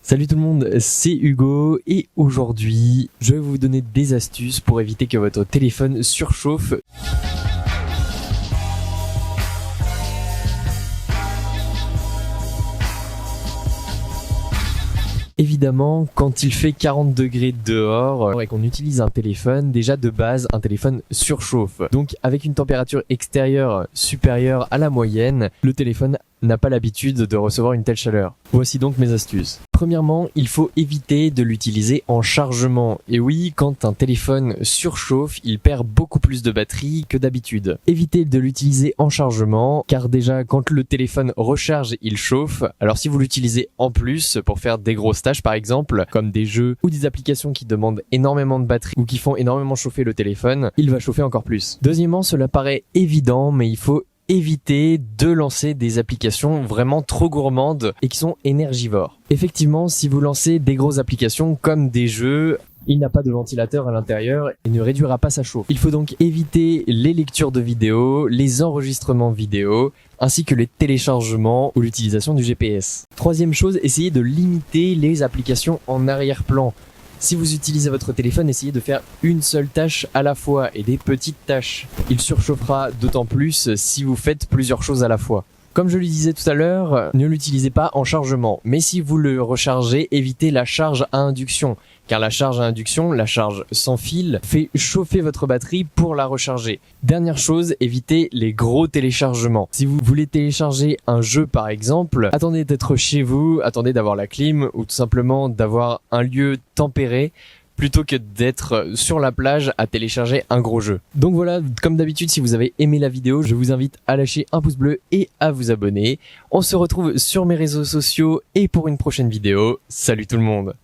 Salut tout le monde, c'est Hugo et aujourd'hui je vais vous donner des astuces pour éviter que votre téléphone surchauffe. Évidemment, quand il fait 40 degrés dehors et qu'on utilise un téléphone, déjà de base, un téléphone surchauffe. Donc avec une température extérieure supérieure à la moyenne, le téléphone n'a pas l'habitude de recevoir une telle chaleur. Voici donc mes astuces. Premièrement, il faut éviter de l'utiliser en chargement. Et oui, quand un téléphone surchauffe, il perd beaucoup plus de batterie que d'habitude. Évitez de l'utiliser en chargement, car déjà quand le téléphone recharge, il chauffe. Alors si vous l'utilisez en plus pour faire des grosses tâches par exemple, comme des jeux ou des applications qui demandent énormément de batterie ou qui font énormément chauffer le téléphone, il va chauffer encore plus. Deuxièmement, cela paraît évident, mais il faut éviter de lancer des applications vraiment trop gourmandes et qui sont énergivores. Effectivement, si vous lancez des grosses applications comme des jeux, il n'a pas de ventilateur à l'intérieur et ne réduira pas sa chauffe. Il faut donc éviter les lectures de vidéos, les enregistrements vidéo, ainsi que les téléchargements ou l'utilisation du GPS. Troisième chose, essayez de limiter les applications en arrière-plan. Si vous utilisez votre téléphone, essayez de faire une seule tâche à la fois et des petites tâches. Il surchauffera d'autant plus si vous faites plusieurs choses à la fois. Comme je le disais tout à l'heure, ne l'utilisez pas en chargement. Mais si vous le rechargez, évitez la charge à induction. Car la charge à induction, la charge sans fil, fait chauffer votre batterie pour la recharger. Dernière chose, évitez les gros téléchargements. Si vous voulez télécharger un jeu par exemple, attendez d'être chez vous, attendez d'avoir la clim ou tout simplement d'avoir un lieu tempéré, plutôt que d'être sur la plage à télécharger un gros jeu. Donc voilà, comme d'habitude, si vous avez aimé la vidéo, je vous invite à lâcher un pouce bleu et à vous abonner. On se retrouve sur mes réseaux sociaux et pour une prochaine vidéo. Salut tout le monde!